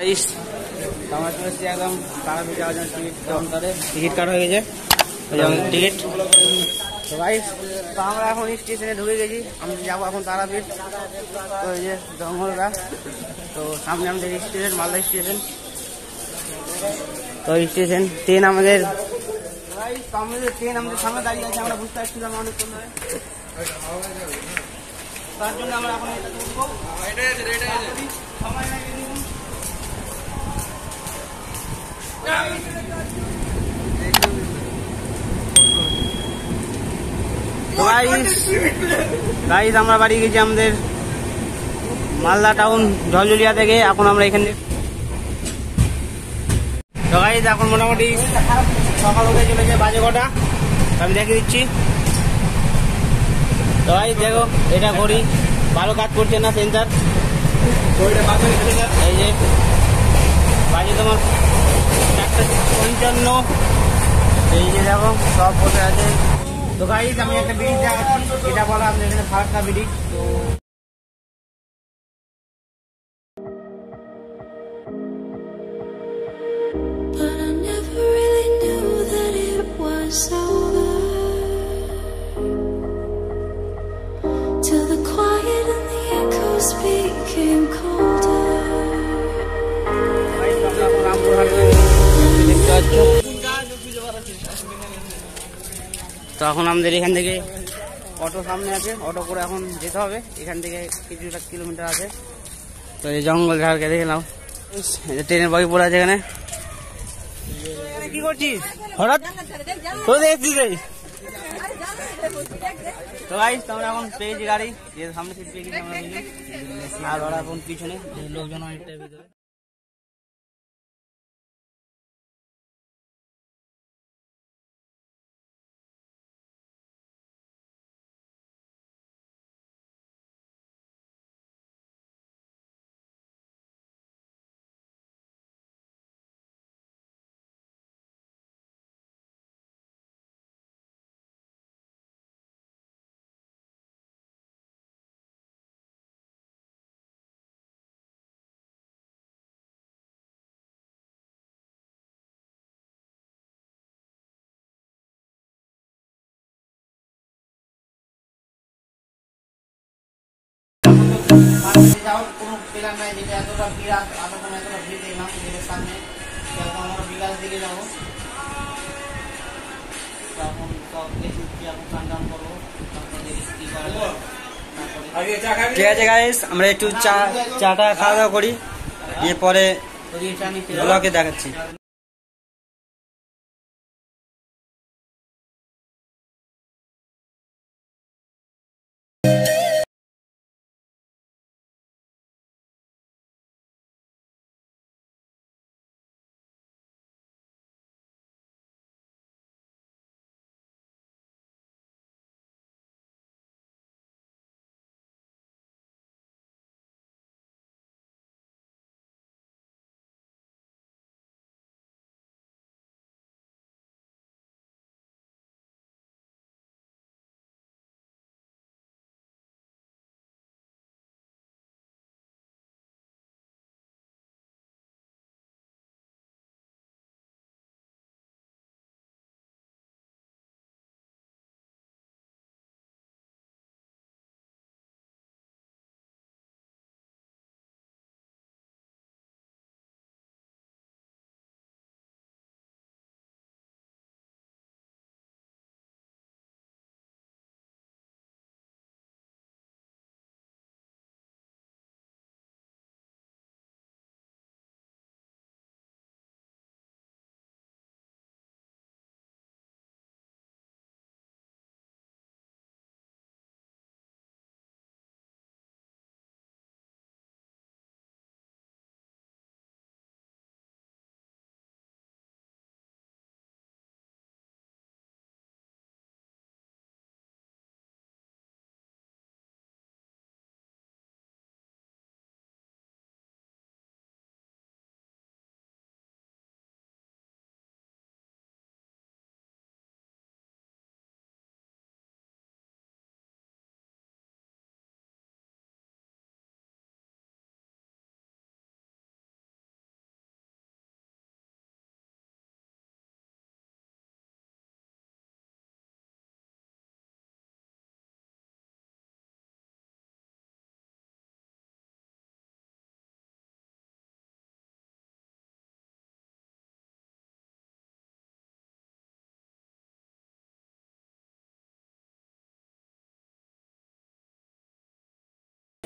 আমরা চলে এসেছি একদম তারাপীঠ যাওয়ার জন্য টিকিট কাউন্টারে। টিকিট কাটা হয়ে গেছে, টিকিট তো গাইস। তো আমরা এখন স্টেশনে ঢুকে গেছি, আমি যাবো এখন তারাপীঠ। তো এই যে জঙ্গলটা, তো সামনে আমাদের স্টেশন, মালদা স্টেশন। তো স্টেশন ট্রেন আমাদের ট্রেন আমাদের সামনে দাঁড়িয়ে আছে, আমরা বুঝতে পারছিলাম অনেকক্ষণ ধরে। তার জন্য আমরা এখন এটা উঠবো, সময় লাগে। তো গাইস আমরা বাড়ি গেছি আমাদের মালদা টাউন ঝলঝলিয়া থেকে। এখন আমরা এখানে তো গাইস এখন মোটামুটি সকাল হতে চলেছে, বাজে কটা আমি দেখে দিচ্ছি। তো গাইস দেখো, এটা ঘড়ি ভালো কাজ করছে না, সেন্সার। এই যে বাজে তোমার 4:55। এই যে দেখো সব বসে আছে। তো গাইস আমি একটা ব্রিজ দেখাচ্ছি, এটা বলা আপনার এখানে ফারাক্কা ব্রিজ। তো তো এখন আমাদের এখান থেকে অটো সামনে আছে, অটো করে এখন যেতে হবে। এখান থেকে কিছুটা কিলোমিটার আছে। তো এই জঙ্গল ঝাড়কে দেখে নাও, ট্রেনের বগি পড়ে আছে এখানে। কি করছিস হঠাৎ? তো দেখছিস তো গাইস আমরা এখন পেয়েছি গাড়ি, যে সামনে সিট পেয়ে গেছি আমরা, আর ওরা এখন পিছনে লোকজন অনেকটা ভিতরে। কোনো প্ল্যান নাই, যেটা এতটা ভিড়, এতক্ষণ এতটা ভিড় দেখলাম গেটের সামনে। আমরা বিকাল দিকে যাবো, তখন সব দেখি এখন স্নান টান করবো, ঠিক আছে গাইস, আমরা একটু চাটা খাওয়া দাওয়া করি, এরপরে ব্লগে দেখাচ্ছি।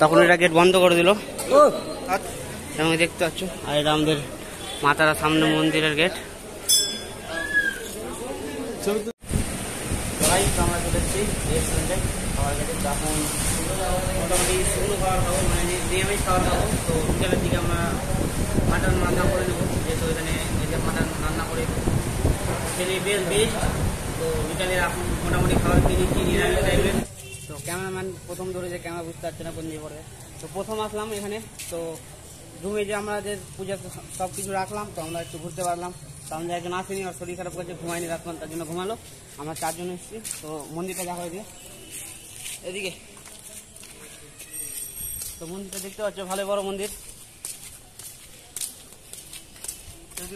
তখন এটা গেট বন্ধ করে দিল, এবং দেখতে পাচ্ছ। আর এটা আমাদের মাতারা সামনে মন্দিরের গেট। আমরা চলে এসেছি রেস্টুরেন্টে খাবার খেতে। তখন মোটামুটি শুকনো খাবার খাবো, মানে নিরামিষ খাবার খাবো। তো বিকেলের দিকে আমরা মাটন রান্না করে নেবো, যেহেতু এখানে মাটন রান্না করে খেলে বেশ বেস্ট। তো বিকালে এখন মোটামুটি খাবার কিনেছি নিরামিষ টাইপের। তো ক্যামেরাম্যান প্রথম ধরে যে ক্যামেরা বুঝতে পারছে না কোন দিয়ে পড়বে। তো প্রথম আসলাম এখানে, তো রুমে যে আমরা যে পূজা সব কিছু রাখলাম, তো আমরা একটু ঘুরতে পারলাম। তো আমাদের একজন আসেনি, আর শরীর খারাপ করছে, ঘুমাইনি রাখলাম, তার জন্য ঘুমালো। আমরা 4 জন এসেছি। তো মন্দিরটা দেখা হয়ে দিয়ে এদিকে, তো মন্দিরটা দেখতে পাচ্ছ, ভালো বড় মন্দির।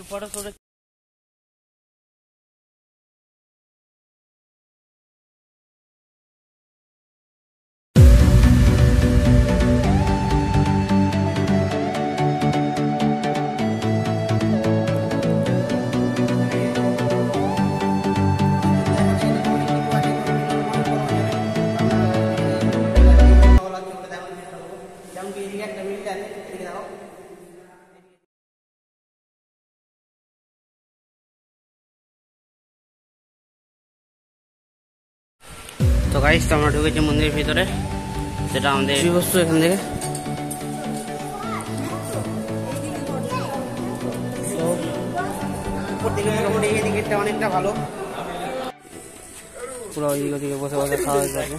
ফটো ফটো তো গাইস, তো আমরা ঢুকেছি মন্দিরের ভিতরে, যেটা আমাদের বস্তু এখান থেকে। উপর দিকে মোটামুটি এই দিকটা অনেকটা ভালো, পুরো ওইদিকে বসে বসে খাওয়া হয়ে যাবে।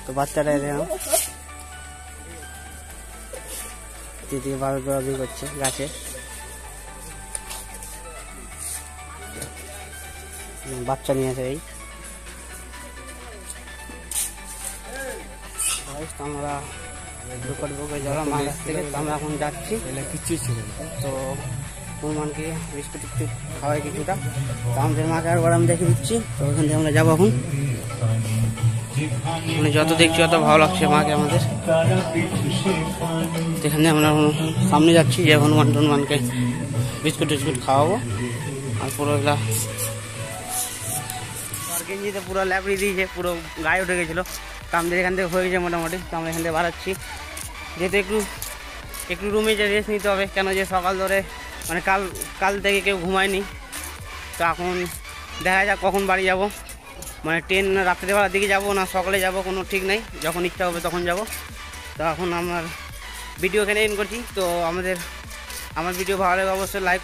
তো বাচ্চারা দেখো দিদিকে ভালো ঘোরাঘুরি করছে গাছে। বাচ্চা নিয়েছে এই। আমরা আমরা এখন যাচ্ছি। তো হনুমানকে বিস্কুট টিস্কুট খাওয়াই কিছুটা, তো আমাদের মাকে আর গরম দেখে দিচ্ছি। তো ওখান থেকে আমরা যাবো এখন। মানে যত দেখছি তত ভালো লাগছে মাকে আমাদের। এখানে আমরা সামনে যাচ্ছি, যে হনুমানকে বিস্কুট টিস্কুট খাওয়াবো। আর পুরো এগুলা গেঞ্জিতে পুরো ল্যাপড়ি দিয়েছে, পুরো গায়ে উঠে গেছিলো। তো আমাদের এখান থেকে হয়ে গেছে মোটামুটি। তো আমরা এখান থেকে বাড়াচ্ছি, যেহেতু একটু রুমে যে রেস্ট নিতে হবে, কেন যে সকাল ধরে মানে কাল থেকে কেউ ঘুমায়নি। তো এখন দেখা যাক কখন বাড়ি যাব, মানে ট্রেন রাত্রেবেলার দিকে যাব না সকালে যাব, কোনো ঠিক নেই, যখন ইচ্ছা হবে তখন যাব। তো এখন আমার ভিডিও এখানে এন্ড করছি। তো আমার ভিডিও ভালো লাগে অবশ্যই লাইক